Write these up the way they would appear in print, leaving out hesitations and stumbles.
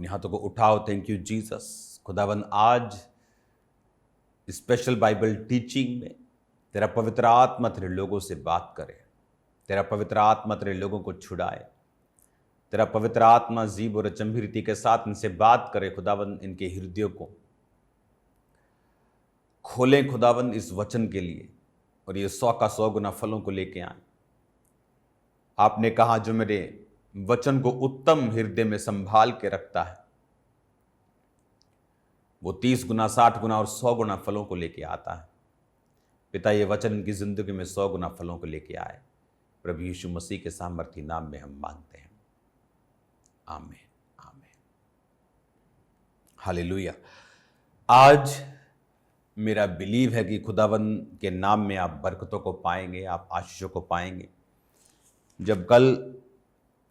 अपने हाथों को उठाओ। Thank you Jesus. खुदावन आज स्पेशल बाइबल टीचिंग में तेरा पवित्र आत्मा तेरे लोगों से बात करे, तेरा पवित्र आत्मा तेरे लोगों को छुड़ाए, तेरा पवित्र आत्मा जीव और अचंभी रीति के साथ इनसे बात करे। खुदावन इनके हृदयों को खोलें खुदावन इस वचन के लिए, और ये 100 का 100 गुना फलों को लेके आए। आपने कहा जो मेरे वचन को उत्तम हृदय में संभाल के रखता है वो 30 गुना 60 गुना और 100 गुना फलों को लेके आता है। पिता ये वचन इनकी जिंदगी में 100 गुना फलों को लेके आए। प्रभु यीशु मसीह के सामर्थी नाम में हम मांगते हैं, आमीन आमीन हालेलुया। आज मेरा बिलीव है कि खुदावन के नाम में आप बरकतों को पाएंगे, आप आशीषों को पाएंगे। जब कल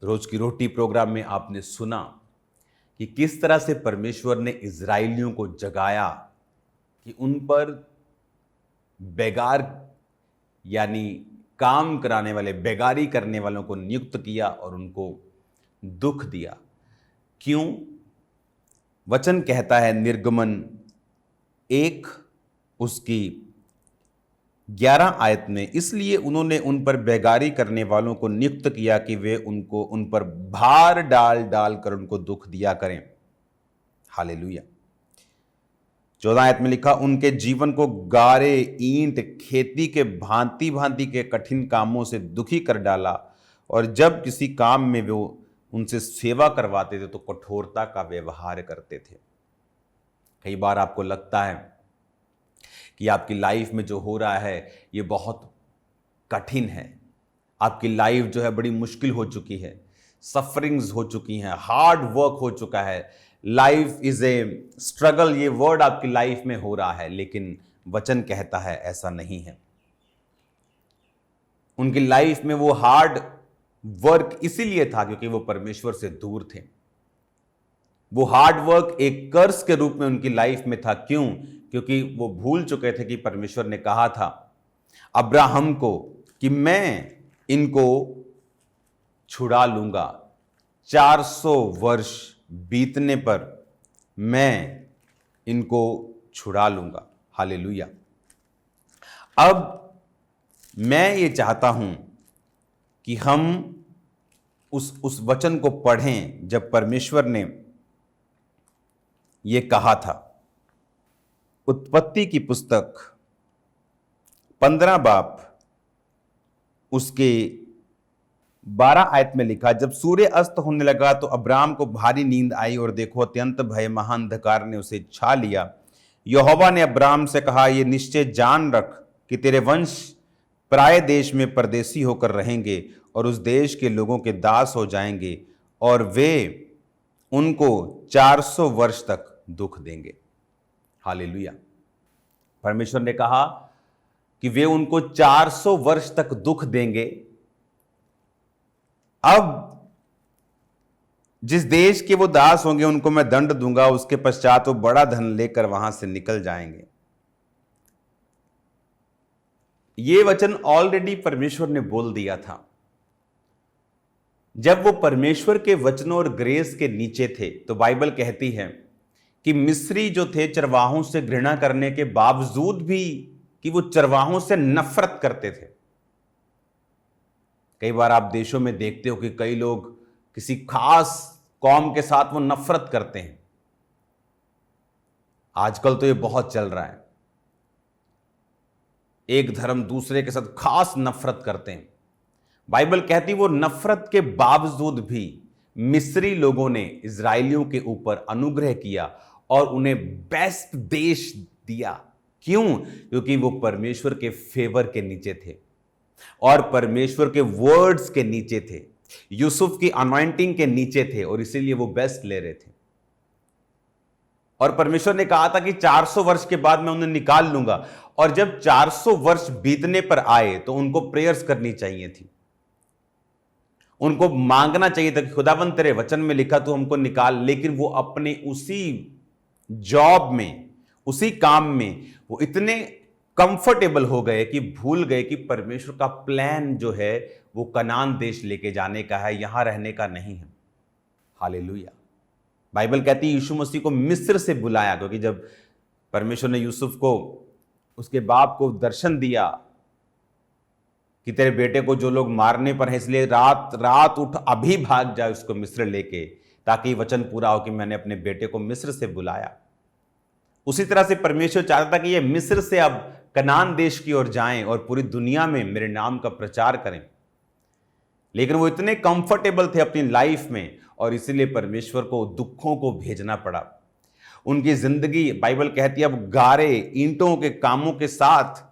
रोज की रोटी प्रोग्राम में आपने सुना कि किस तरह से परमेश्वर ने इजराइलियों को जगाया कि उन पर बेगार यानी काम कराने वाले, बेगारी करने वालों को नियुक्त किया और उनको दुख दिया। क्यों? वचन कहता है निर्गमन 1 उसकी 11 आयत में, इसलिए उन्होंने उन पर बेगारी करने वालों को नियुक्त किया कि वे उन पर भार डाल डाल कर उनको दुख दिया करें। हालेलुया। 14 आयत में लिखा, उनके जीवन को गारे, ईंट, खेती के भांति भांति के कठिन कामों से दुखी कर डाला, और जब किसी काम में वो उनसे सेवा करवाते थे तो कठोरता का व्यवहार करते थे। कई बार आपको लगता है कि आपकी लाइफ में जो हो रहा है ये बहुत कठिन है, आपकी लाइफ जो है बड़ी मुश्किल हो चुकी है, सफरिंग्स हो चुकी हैं, हार्ड वर्क हो चुका है, लाइफ इज ए स्ट्रगल, ये वर्ड आपकी लाइफ में हो रहा है। लेकिन वचन कहता है ऐसा नहीं है। उनकी लाइफ में वो हार्ड वर्क इसीलिए था क्योंकि वो परमेश्वर से दूर थे। वो हार्ड वर्क एक कर्स के रूप में उनकी लाइफ में था। क्यों? क्योंकि वो भूल चुके थे कि परमेश्वर ने कहा था अब्राहम को कि मैं इनको छुड़ा लूंगा, 400 वर्ष बीतने पर मैं इनको छुड़ा लूंगा। हालेलुया। अब मैं ये चाहता हूं कि हम उस वचन को पढ़ें जब परमेश्वर ने ये कहा था। उत्पत्ति की पुस्तक 15 बाब उसके 12 आयत में लिखा, जब सूर्य अस्त होने लगा तो अब्राम को भारी नींद आई और देखो अत्यंत भय महान अंधकार ने उसे छा लिया। यहोवा ने अब्राम से कहा, ये निश्चय जान रख कि तेरे वंश पराए देश में परदेसी होकर रहेंगे और उस देश के लोगों के दास हो जाएंगे, और वे उनको 400 वर्ष तक दुख देंगे। हालेलुया। परमेश्वर ने कहा कि वे उनको 400 वर्ष तक दुख देंगे। अब जिस देश के वो दास होंगे उनको मैं दंड दूंगा, उसके पश्चात वो बड़ा धन लेकर वहां से निकल जाएंगे। ये वचन ऑलरेडी परमेश्वर ने बोल दिया था। जब वो परमेश्वर के वचनों और ग्रेस के नीचे थे तो बाइबल कहती है कि मिस्री जो थे चरवाहों से घृणा करने के बावजूद भी कि वो चरवाहों से नफरत करते थे। कई बार आप देशों में देखते हो कि कई लोग किसी खास कौम के साथ वो नफरत करते हैं। आजकल तो ये बहुत चल रहा है, एक धर्म दूसरे के साथ खास नफरत करते हैं। बाइबल कहती वो नफरत के बावजूद भी मिस्री लोगों ने इजराइलियों के ऊपर अनुग्रह किया और उन्हें बेस्ट देश दिया। क्यों? क्योंकि वो परमेश्वर के फेवर के नीचे थे और परमेश्वर के वर्ड्स के नीचे थे, यूसुफ की अनॉइंटिंग के नीचे थे, और इसीलिए वो बेस्ट ले रहे थे। और परमेश्वर ने कहा था कि 400 वर्ष के बाद मैं उन्हें निकाल लूंगा, और जब 400 वर्ष बीतने पर आए तो उनको प्रेयर्स करनी चाहिए थी, उनको मांगना चाहिए था कि खुदावंद तेरे वचन में लिखा तू हमको निकाल। लेकिन वो अपने उसी जॉब में, उसी काम में वो इतने कंफर्टेबल हो गए कि भूल गए कि परमेश्वर का प्लान जो है वो कनान देश लेके जाने का है, यहां रहने का नहीं है। हालेलुया। बाइबल कहती है यीशु मसीह को मिस्र से बुलाया, क्योंकि जब परमेश्वर ने यूसुफ को, उसके बाप को दर्शन दिया कि तेरे बेटे को जो लोग मारने पर हैं, इसलिए रात रात उठ अभी भाग जाए उसको मिस्र लेके, ताकि वचन पूरा हो कि मैंने अपने बेटे को मिस्र से बुलाया। उसी तरह से परमेश्वर चाहता था कि ये मिस्र से अब कनान देश की ओर जाएं और पूरी दुनिया में मेरे नाम का प्रचार करें, लेकिन वो इतने कंफर्टेबल थे अपनी लाइफ में, और इसीलिए परमेश्वर को दुखों को भेजना पड़ा। उनकी जिंदगी, बाइबल कहती है, अब गारे ईंटों के कामों के साथ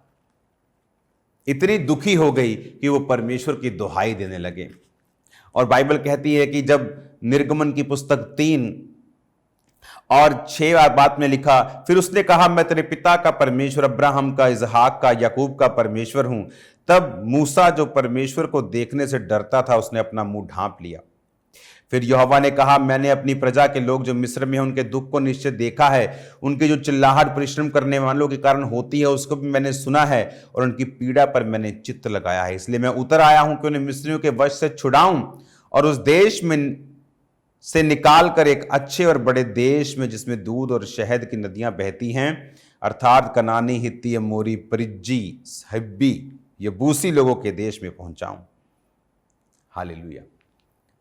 इतनी दुखी हो गई कि वो परमेश्वर की दुहाई देने लगे। और बाइबल कहती है कि जब निर्गमन की पुस्तक 3 और 6 बात में लिखा, फिर उसने कहा, मैं तेरे पिता का परमेश्वर, अब्राहम का, इसहाक का, याकूब का परमेश्वर हूं। तब मूसा जो परमेश्वर को देखने से डरता था, उसने अपना मुंह ढांप लिया। फिर यहोवा ने कहा, मैंने अपनी प्रजा के लोग जो मिस्र में हैं उनके दुख को निश्चय देखा है, उनकी जो चिल्लाहट परिश्रम करने वालों के कारण होती है उसको भी मैंने सुना है, और उनकी पीड़ा पर मैंने चित्त लगाया है। इसलिए मैं उतर आया हूं कि उन्हें मिस्रियों के वश से छुड़ाऊं और उस देश में से निकाल कर एक अच्छे और बड़े देश में, जिसमें दूध और शहद की नदियां बहती हैं, अर्थात कनानी, हित्ती, अमोरी, परिज्जी, हिब्बी, यबूसी लोगों के देश में पहुंचाऊं। हालेलुया।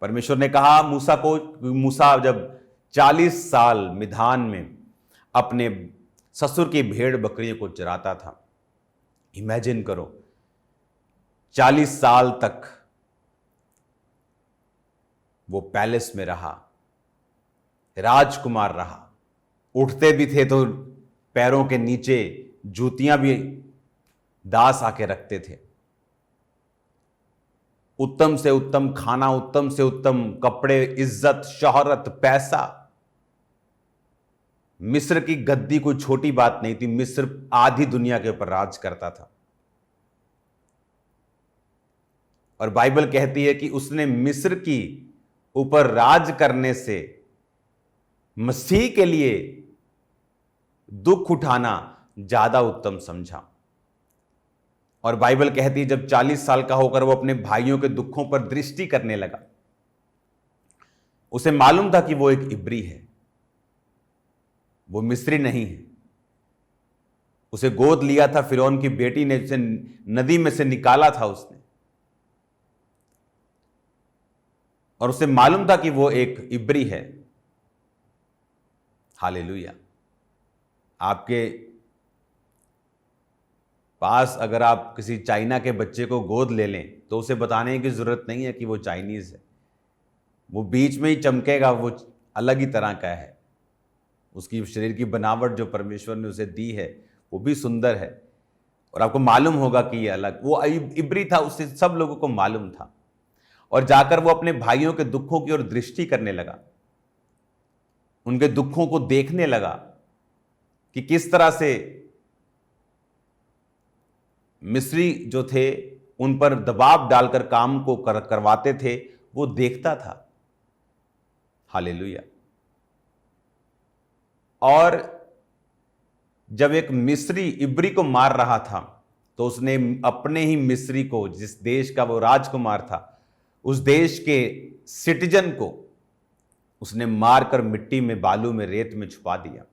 परमेश्वर ने कहा मूसा को, मूसा जब 40 साल मिधान में अपने ससुर की भेड़ बकरियों को चराता था, इमेजिन करो, 40 साल तक वो पैलेस में रहा, राजकुमार रहा, उठते भी थे तो पैरों के नीचे जूतियां भी दास आके रखते थे, उत्तम से उत्तम खाना, उत्तम से उत्तम कपड़े, इज्जत, शोहरत, पैसा। मिस्र की गद्दी कोई छोटी बात नहीं थी, मिस्र आधी दुनिया के ऊपर राज करता था। और बाइबल कहती है कि उसने मिस्र की ऊपर राज करने से मसीह के लिए दुख उठाना ज्यादा उत्तम समझा। और बाइबल कहती है जब 40 साल का होकर वो अपने भाइयों के दुखों पर दृष्टि करने लगा, उसे मालूम था कि वो एक इब्री है, वो मिस्री नहीं है। उसे गोद लिया था फिरौन की बेटी ने, उसे नदी में से निकाला था उसने, और उसे मालूम था कि वो एक इब्री है। हालेलुया। आपके पास अगर आप किसी चाइना के बच्चे को गोद ले लें तो उसे बताने की जरूरत नहीं है कि वो चाइनीज है, वो बीच में ही चमकेगा, वो अलग ही तरह का है। उसकी शरीर की बनावट जो परमेश्वर ने उसे दी है वो भी सुंदर है, और आपको मालूम होगा कि ये अलग, वो इब्री था, उसे सब लोगों को मालूम था। और जाकर वो अपने भाइयों के दुखों की ओर दृष्टि करने लगा, उनके दुखों को देखने लगा कि किस तरह से मिस्री जो थे उन पर दबाव डालकर काम को करवाते थे, वो देखता था। हालेलुया। और जब एक मिस्री इब्री को मार रहा था तो उसने अपने ही मिस्री को, जिस देश का वो राजकुमार था, उस देश के सिटीजन को उसने मारकर मिट्टी में, बालू में, रेत में छुपा दिया।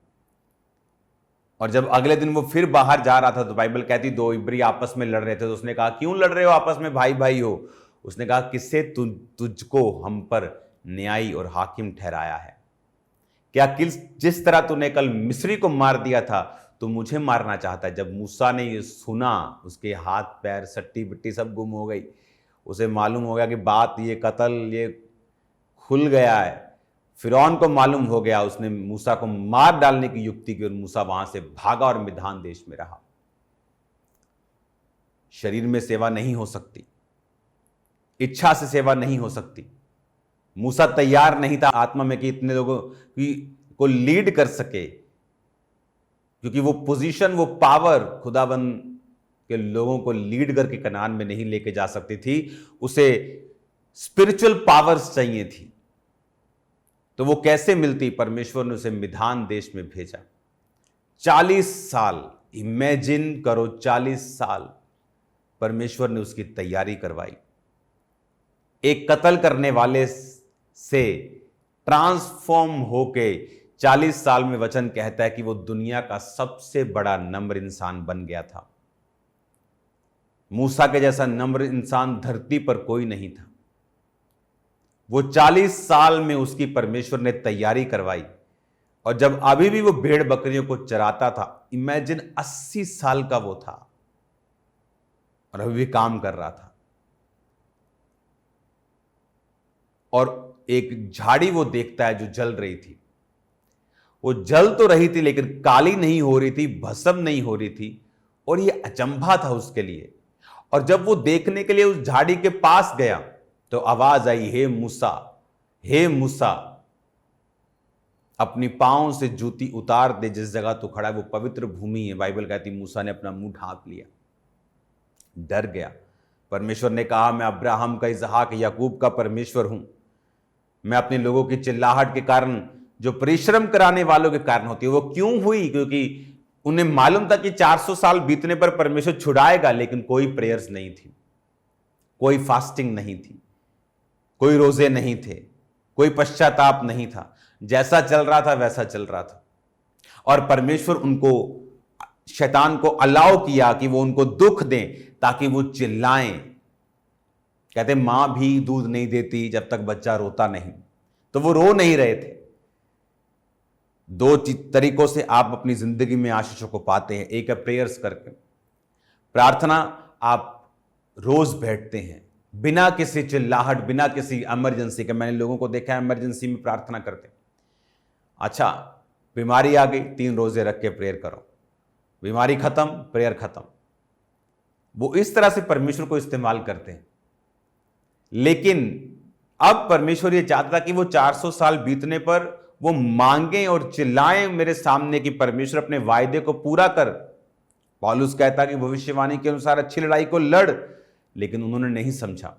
और जब अगले दिन वो फिर बाहर जा रहा था तो बाइबल कहती 2 इब्री आपस में लड़ रहे थे, तो उसने कहा क्यों लड़ रहे हो आपस में, भाई भाई हो? उसने कहा किससे तुझको हम पर न्यायी और हाकिम ठहराया है? क्या जिस तरह तूने कल मिस्री को मार दिया था तो मुझे मारना चाहता है? जब मूसा ने ये सुना, उसके हाथ पैर, सट्टी बिट्टी सब गुम हो गई। उसे मालूम हो गया कि बात, ये कत्ल, ये खुल गया है। फिरौन को मालूम हो गया, उसने मूसा को मार डालने की युक्ति की, और मूसा वहां से भागा और मिधान देश में रहा। शरीर में सेवा नहीं हो सकती, इच्छा से सेवा नहीं हो सकती। मूसा तैयार नहीं था आत्मा में कि इतने लोगों को लीड कर सके, क्योंकि वो पोजीशन, वो पावर खुदाबंद के लोगों को लीड करके कनान में नहीं लेके जा सकती थी। उसे स्पिरिचुअल पावर्स चाहिए थी। तो वो कैसे मिलती? परमेश्वर ने उसे मिधान देश में भेजा। 40 साल, इमेजिन करो, 40 साल परमेश्वर ने उसकी तैयारी करवाई। एक कत्ल करने वाले से ट्रांसफॉर्म होके 40 साल में वचन कहता है कि वो दुनिया का सबसे बड़ा नम्र इंसान बन गया था। मूसा के जैसा नम्र इंसान धरती पर कोई नहीं था। वो 40 साल में उसकी परमेश्वर ने तैयारी करवाई, और जब अभी भी वो भेड़ बकरियों को चराता था, इमेजिन 80 साल का वो था और अभी भी काम कर रहा था। और एक झाड़ी वो देखता है जो जल रही थी। वो जल तो रही थी लेकिन काली नहीं हो रही थी, भस्म नहीं हो रही थी, और ये अचंभा था उसके लिए। और जब वो देखने के लिए उस झाड़ी के पास गया तो आवाज आई, हे मूसा, हे मूसा, अपनी पांव से जूती उतार दे, जिस जगह तू खड़ा है वो पवित्र भूमि है। बाइबल कहती मूसा ने अपना मुंह ढांप लिया, डर गया। परमेश्वर ने कहा, मैं अब्राहम का, इसहाक, याकूब का परमेश्वर हूं। मैं अपने लोगों की चिल्लाहट के कारण, जो परिश्रम कराने वालों के कारण होती है, वो क्यों हुई? क्योंकि उन्हें मालूम था कि 400 साल बीतने पर परमेश्वर छुड़ाएगा, लेकिन कोई प्रेयर्स नहीं थी, कोई फास्टिंग नहीं थी, कोई रोजे नहीं थे, कोई पश्चाताप नहीं था। जैसा चल रहा था वैसा चल रहा था। और परमेश्वर उनको, शैतान को अलाउ किया कि वो उनको दुख दें ताकि वो चिल्लाएं। कहते मां भी दूध नहीं देती जब तक बच्चा रोता नहीं, तो वो रो नहीं रहे थे। दो तरीकों से आप अपनी जिंदगी में आशीषों को पाते हैं। एक है प्रेयर्स करके, प्रार्थना आप रोज बैठते हैं बिना किसी चिल्लाहट, बिना किसी इमरजेंसी के। मैंने लोगों को देखा है इमरजेंसी में प्रार्थना करते। अच्छा, बीमारी आ गई, 3 रोजे रख के प्रेयर करो, बीमारी खत्म, प्रेयर खत्म। वो इस तरह से परमेश्वर को इस्तेमाल करते हैं। लेकिन अब परमेश्वर ये चाहता कि वो 400 साल बीतने पर वो मांगे और चिल्लाएं मेरे सामने कि परमेश्वर अपने वायदे को पूरा कर। पौलुस कहता कि भविष्यवाणी के अनुसार अच्छी लड़ाई को लड़, लेकिन उन्होंने नहीं समझा।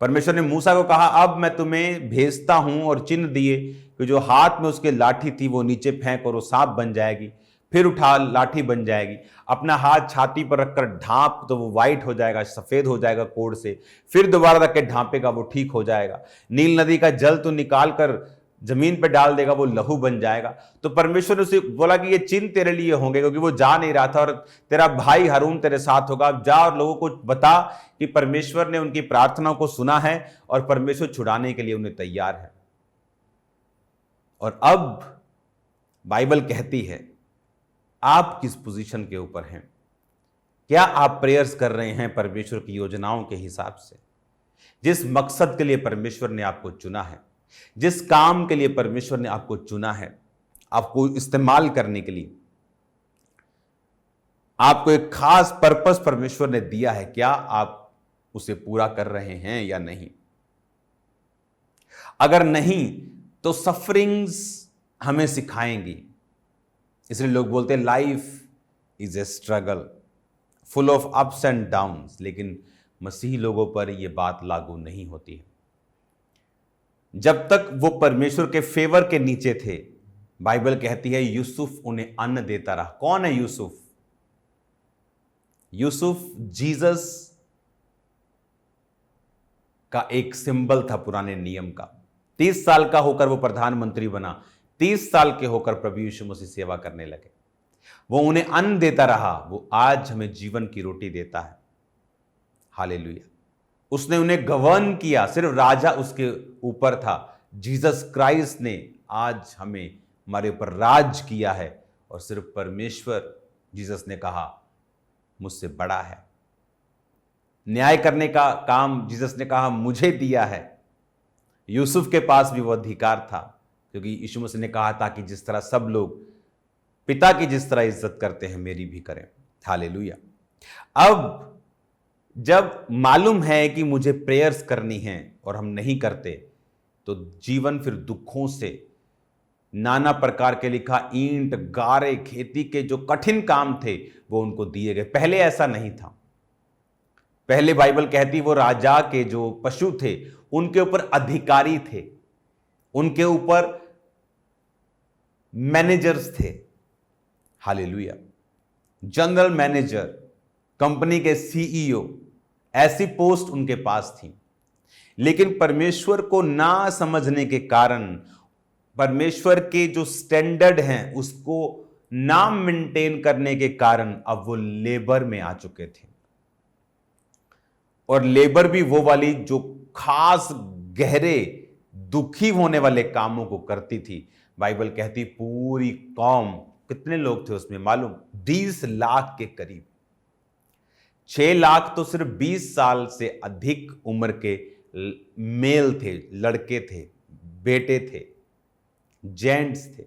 परमेश्वर ने मूसा को कहा, अब मैं तुम्हें भेजता हूं, और चिन्ह दिए कि जो हाथ में उसके लाठी थी वो नीचे फेंक और वो सांप बन जाएगी, फिर उठा लाठी बन जाएगी, अपना हाथ छाती पर रखकर ढांप तो वो वाइट हो जाएगा, सफेद हो जाएगा कोढ़ से, फिर दोबारा रख के ढांपेगा वो ठीक हो जाएगा। नील नदी का जल तो निकाल कर जमीन पर डाल देगा, वो लहू बन जाएगा। तो परमेश्वर ने उसे बोला कि ये चिन्ह तेरे लिए होंगे, क्योंकि वो जा नहीं रहा था, और तेरा भाई हारून तेरे साथ होगा। अब जा और लोगों को बता कि परमेश्वर ने उनकी प्रार्थना को सुना है और परमेश्वर छुड़ाने के लिए उन्हें तैयार है। और अब बाइबल कहती है, आप किस पोजीशन के ऊपर हैं? क्या आप प्रेयर्स कर रहे हैं परमेश्वर की योजनाओं के हिसाब से? जिस मकसद के लिए परमेश्वर ने आपको चुना है, जिस काम के लिए परमेश्वर ने आपको चुना है, आपको इस्तेमाल करने के लिए, आपको एक खास पर्पस परमेश्वर ने दिया है, क्या आप उसे पूरा कर रहे हैं या नहीं? अगर नहीं तो सफरिंग्स हमें सिखाएंगी। इसलिए लोग बोलते हैं life is a struggle full of ups and downs, लेकिन मसीही लोगों पर यह बात लागू नहीं होती है। जब तक वो परमेश्वर के फेवर के नीचे थे, बाइबल कहती है यूसुफ उन्हें अन्न देता रहा। कौन है यूसुफ? यूसुफ जीसस का एक सिंबल था पुराने नियम का। 30 साल का होकर वो प्रधानमंत्री बना, 30 साल के होकर प्रभु यीशु मसीह सेवा करने लगे। वो उन्हें अन्न देता रहा, वो आज हमें जीवन की रोटी देता है। हालेलुया। उसने उन्हें गवर्न किया, सिर्फ राजा उसके ऊपर था। जीसस क्राइस्ट ने आज हमें, हमारे ऊपर राज किया है, और सिर्फ परमेश्वर, जीसस ने कहा मुझसे बड़ा है। न्याय करने का काम जीसस ने कहा मुझे दिया है। यूसुफ के पास भी वो अधिकार था, क्योंकि यीशु मसीह ने कहा था कि जिस तरह सब लोग पिता की जिस तरह इज्जत करते हैं मेरी भी करें। हालेलुया। अब जब मालूम है कि मुझे प्रेयर्स करनी है और हम नहीं करते, तो जीवन फिर दुखों से, नाना प्रकार के लिखा ईंट, गारे, खेती के जो कठिन काम थे वो उनको दिए गए। पहले ऐसा नहीं था। पहले बाइबल कहती वो राजा के जो पशु थे उनके ऊपर अधिकारी थे, उनके ऊपर मैनेजर्स थे। हालेलुया। जनरल मैनेजर, कंपनी के सीईओ, ऐसी पोस्ट उनके पास थी। लेकिन परमेश्वर को ना समझने के कारण परमेश्वर के जो स्टैंडर्ड हैं उसको ना मेंटेन करने के कारण अब वो लेबर में आ चुके थे, और लेबर भी वो वाली जो खास गहरे दुखी होने वाले कामों को करती थी। बाइबल कहती पूरी कौम, कितने लोग थे उसमें मालूम? 20 लाख के करीब। 6 लाख तो सिर्फ 20 साल से अधिक उम्र के मेल थे, लड़के थे, बेटे थे, जेंट्स थे।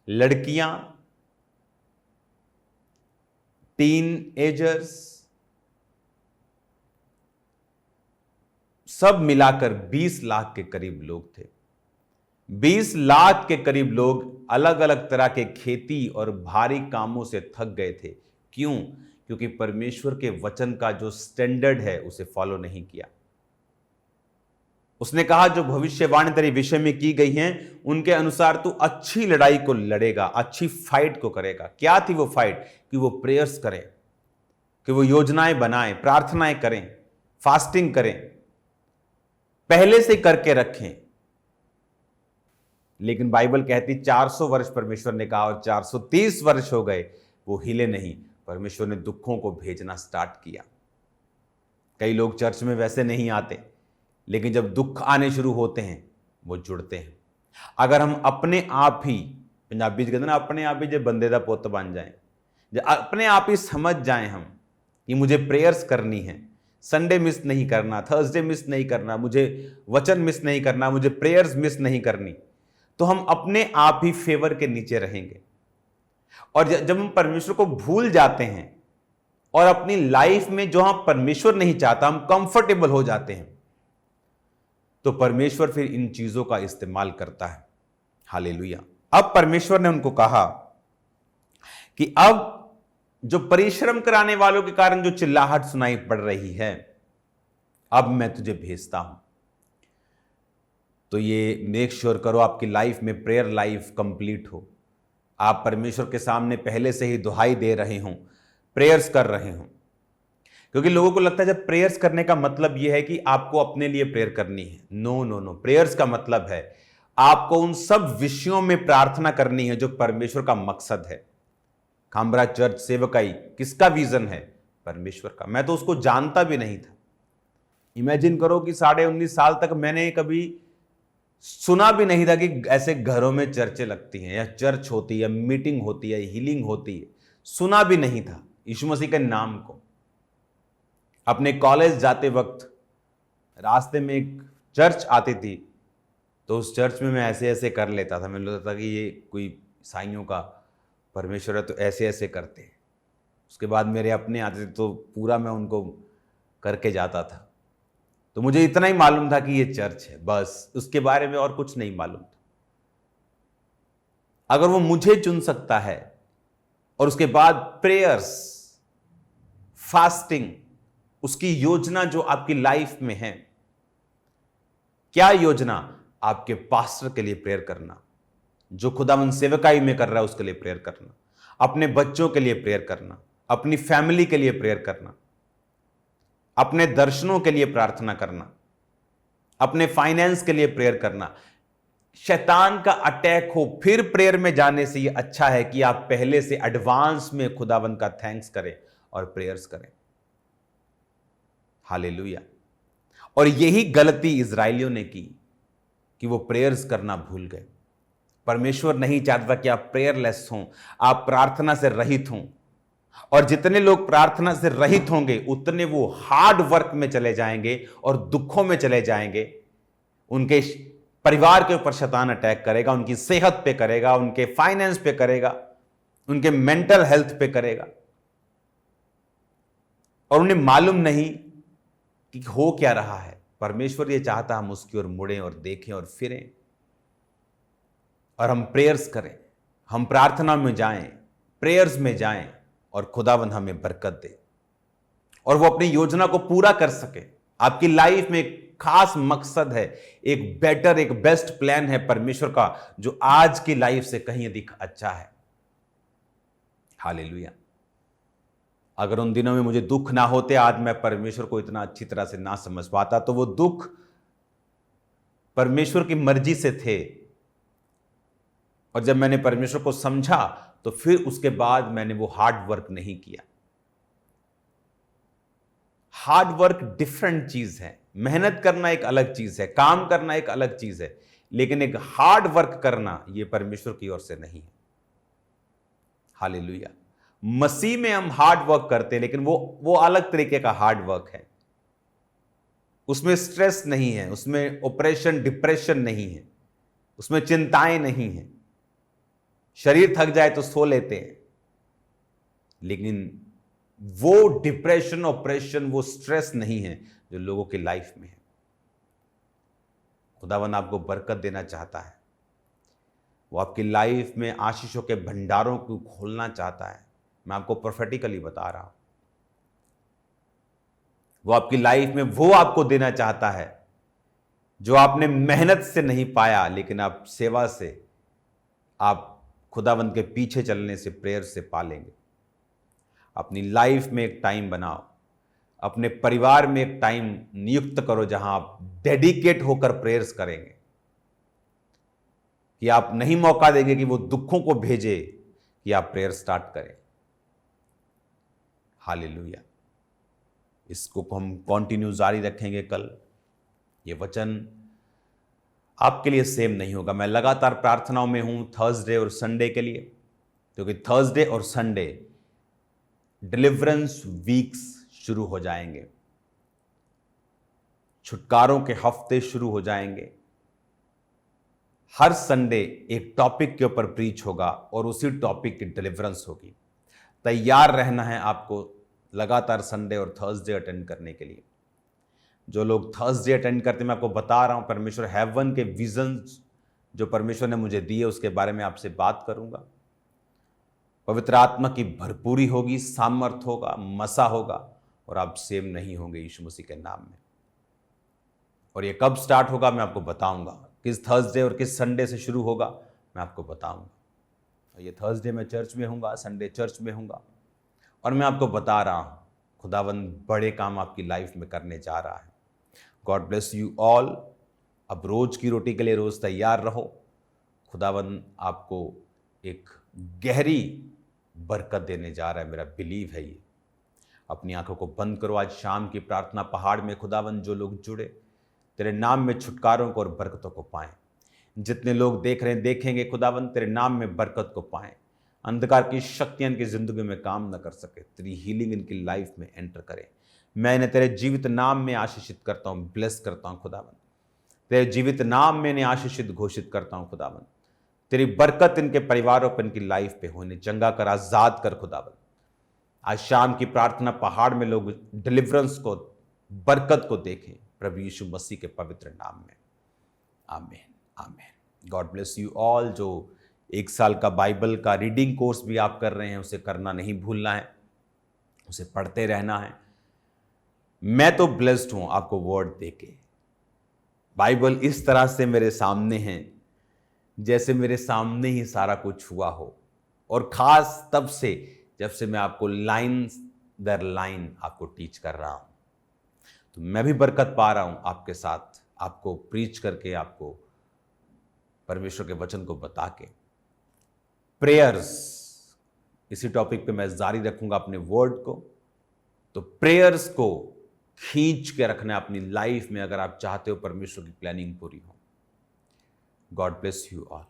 लड़कियां, टीन एजर्स, सब मिलाकर 20 लाख के करीब लोग थे। 20 लाख के करीब लोग अलग अलग तरह के खेती और भारी कामों से थक गए थे। क्यों? क्योंकि परमेश्वर के वचन का जो स्टैंडर्ड है उसे फॉलो नहीं किया। उसने कहा जो भविष्यवाणी तेरे विषय में की गई हैं उनके अनुसार तू अच्छी लड़ाई को लड़ेगा, अच्छी फाइट को करेगा। क्या थी वो फाइट? कि वो प्रेयर्स करें, कि वो योजनाएं बनाएं, प्रार्थनाएं करें, फास्टिंग करें, पहले से करके रखें। लेकिन बाइबल कहती 400 वर्ष परमेश्वर ने कहा और 430 वर्ष हो गए, वो हिले नहीं। परमेश्वर ने दुखों को भेजना स्टार्ट किया। कई लोग चर्च में वैसे नहीं आते, लेकिन जब दुख आने शुरू होते हैं वो जुड़ते हैं। अगर हम अपने आप ही, पंजाबी कहते हैं ना, अपने आप ही जो बंदे दा पुत्त बन जाएं, जब अपने आप ही समझ जाएं हम कि मुझे प्रेयर्स करनी है, संडे मिस नहीं करना, थर्सडे मिस नहीं करना, मुझे वचन मिस नहीं करना, मुझे प्रेयर्स मिस नहीं करनी, तो हम अपने आप ही फेवर के नीचे रहेंगे। और जब हम परमेश्वर को भूल जाते हैं और अपनी लाइफ में जो हम परमेश्वर नहीं चाहता, हम कंफर्टेबल हो जाते हैं, तो परमेश्वर फिर इन चीजों का इस्तेमाल करता है। हालेलुया। अब परमेश्वर ने उनको कहा कि अब जो परिश्रम कराने वालों के कारण जो चिल्लाहट सुनाई पड़ रही है, अब मैं तुझे भेजता हूं। तो ये मेक श्योर करो आपकी लाइफ में प्रेयर लाइफ कंप्लीट हो। आप परमेश्वर के सामने पहले से ही दुहाई दे रहे हों, प्रेयर्स कर रहे हों। क्योंकि लोगों को लगता है जब प्रेयर्स करने का मतलब यह है कि आपको अपने लिए प्रेयर करनी है। नो नो नो, प्रेयर्स का मतलब है आपको उन सब विषयों में प्रार्थना करनी है जो परमेश्वर का मकसद है। खामरा चर्च सेवकाई किसका विजन है? परमेश्वर का। मैं तो उसको जानता भी नहीं था। इमेजिन करो कि 19.5 साल तक मैंने कभी सुना भी नहीं था कि ऐसे घरों में चर्चें लगती हैं, या चर्च होती है, या मीटिंग होती है, हीलिंग होती है। सुना भी नहीं था यीशु मसीह के नाम को। अपने कॉलेज जाते वक्त रास्ते में एक चर्च आती थी, तो उस चर्च में मैं ऐसे ऐसे कर लेता था। मैं लगता था कि ये कोई ईसाइयों का परमेश्वर है तो ऐसे ऐसे करते हैं। उसके बाद मेरे अपने आते थे तो पूरा मैं उनको करके जाता था। तो मुझे इतना ही मालूम था कि ये चर्च है, बस। उसके बारे में और कुछ नहीं मालूम था। अगर वो मुझे चुन सकता है और उसके बाद प्रेयर्स, फास्टिंग, उसकी योजना जो आपकी लाइफ में है, क्या योजना? आपके पास्टर के लिए प्रेयर करना, जो खुदावंद सेवकाई में कर रहा है उसके लिए प्रेयर करना, अपने बच्चों के लिए प्रेयर करना, अपनी फैमिली के लिए प्रेयर करना, अपने दर्शनों के लिए प्रार्थना करना, अपने फाइनेंस के लिए प्रेयर करना। शैतान का अटैक हो फिर प्रेयर में जाने से यह अच्छा है कि आप पहले से एडवांस में खुदावंद का थैंक्स करें और प्रेयर्स करें। हालेलुया। और यही गलती इजरायलियों ने की कि वो प्रेयर्स करना भूल गए। परमेश्वर नहीं चाहता कि आप प्रेयरलेस हों, आप प्रार्थना से रहित हों। और जितने लोग प्रार्थना से रहित होंगे उतने वो हार्ड वर्क में चले जाएंगे और दुखों में चले जाएंगे। उनके परिवार के ऊपर शैतान अटैक करेगा, उनकी सेहत पे करेगा, उनके फाइनेंस पे करेगा, उनके मेंटल हेल्थ पे करेगा, और उन्हें मालूम नहीं कि हो क्या रहा है। परमेश्वर ये चाहता हम उसकी ओर मुड़ें और देखें और फिरें, और हम प्रेयर्स करें, हम प्रार्थना में जाएं, प्रेयर्स में जाएं, और खुदावंद हमें बरकत दे और वो अपनी योजना को पूरा कर सके। आपकी लाइफ में एक खास मकसद है, एक बेटर, एक बेस्ट प्लान है परमेश्वर का, जो आज की लाइफ से कहीं अधिक अच्छा है। हालेलुया। अगर उन दिनों में मुझे दुख ना होते, आज मैं परमेश्वर को इतना अच्छी तरह से ना समझ पाता, तो वो दुख परमेश्वर की मर्जी से थे और जब मैंने परमेश्वर को समझा तो फिर उसके बाद मैंने वो हार्ड वर्क नहीं किया। हार्ड वर्क डिफरेंट चीज है, मेहनत करना एक अलग चीज है, काम करना एक अलग चीज है, लेकिन एक हार्ड वर्क करना यह परमेश्वर की ओर से नहीं है। हालेलुया। मसीह में हम हार्ड वर्क करते हैं, लेकिन वो अलग तरीके का हार्ड वर्क है। उसमें स्ट्रेस नहीं है, उसमें ऑपरेशन डिप्रेशन नहीं है, उसमें चिंताएं नहीं है। शरीर थक जाए तो सो लेते हैं, लेकिन वो डिप्रेशन ऑपरेशन वो स्ट्रेस नहीं है जो लोगों की लाइफ में है। खुदावन आपको बरकत देना चाहता है, वो आपकी लाइफ में आशीषों के भंडारों को खोलना चाहता है। मैं आपको प्रोफेटिकली बता रहा हूं, वो आपकी लाइफ में वो आपको देना चाहता है जो आपने मेहनत से नहीं पाया, लेकिन आप सेवा से, आप खुदावंद के पीछे चलने से, प्रेयर से पा लेंगे। अपनी लाइफ में एक टाइम बनाओ, अपने परिवार में एक टाइम नियुक्त करो जहां आप डेडिकेट होकर प्रेयर्स करेंगे, कि आप नहीं मौका देंगे कि वो दुखों को भेजे कि आप प्रेयर स्टार्ट करें। हालेलुया। इसको हम कंटिन्यू जारी रखेंगे। कल ये वचन आपके लिए सेम नहीं होगा। मैं लगातार प्रार्थनाओं में हूं थर्सडे और संडे के लिए, क्योंकि थर्सडे और संडे डिलीवरेंस वीक्स शुरू हो जाएंगे, छुटकारों के हफ्ते शुरू हो जाएंगे। हर संडे एक टॉपिक के ऊपर प्रीच होगा और उसी टॉपिक की डिलीवरेंस होगी। तैयार रहना है आपको लगातार संडे और थर्सडे अटेंड करने के लिए। जो लोग थर्सडे अटेंड करते हैं, मैं आपको बता रहा हूं, परमेश्वर हेवन के विजन्स जो परमेश्वर ने मुझे दिए उसके बारे में आपसे बात करूंगा। पवित्र आत्मा की भरपूरी होगी, सामर्थ होगा, मसा होगा, और आप सेम नहीं होंगे यीशु मसीह के नाम में। और ये कब स्टार्ट होगा मैं आपको बताऊंगा, किस थर्सडे और किस संडे से शुरू होगा मैं आपको बताऊंगा। ये थर्सडे मैं चर्च में हूँगा, संडे चर्च में हूँगा, और मैं आपको बता रहा हूँ खुदावंद बड़े काम आपकी लाइफ में करने जा रहा है। God bless you all. अब रोज की रोटी के लिए रोज तैयार रहो। खुदावंद आपको एक गहरी बरकत देने जा रहा है, मेरा बिलीव है ये। अपनी आंखों को बंद करो। आज शाम की प्रार्थना पहाड़ में खुदावंद जो लोग जुड़े, तेरे नाम में छुटकारों को और बरकतों को पाएं। जितने लोग देख रहे हैं देखेंगे खुदावंद तेरे नाम में बरकत को पाएं। अंधकार की शक्तियां इनकी जिंदगी में काम न कर सके, तेरी हीलिंग इनकी लाइफ में एंटर करे। मैं इन्हें तेरे जीवित नाम में आशीषित करता हूं, ब्लेस करता हूं खुदावंद। तेरे जीवित नाम में इन्हें आशीषित घोषित करता हूं खुदावंद। तेरी बरकत इनके परिवारों पर, इनकी लाइफ पे हो, इन्हें चंगा कर, आजाद कर खुदावंद। आज शाम की प्रार्थना पहाड़ में लोग डिलीवरेंस को, बरकत को देखें प्रभु यीशु मसीह के पवित्र नाम में। आमीन, आमीन। God bless you all. जो 1 साल का बाइबल का रीडिंग कोर्स भी आप कर रहे हैं, उसे करना नहीं भूलना है, उसे पढ़ते रहना है। मैं तो ब्लेस्ड हूं आपको वर्ड देके। बाइबल इस तरह से मेरे सामने है जैसे मेरे सामने ही सारा कुछ हुआ हो, और खास तब से जब से मैं आपको लाइन दर लाइन आपको टीच कर रहा हूं, तो मैं भी बरकत पा रहा हूं आपके साथ, आपको प्रीच करके, आपको परमेश्वर के वचन को बता के। प्रेयर्स, इसी टॉपिक पे मैं जारी रखूंगा अपने वर्ड को। तो प्रेयर्स को खींच के रखना है अपनी लाइफ में, अगर आप चाहते हो परमेश्वर की प्लानिंग पूरी हो। God bless you all.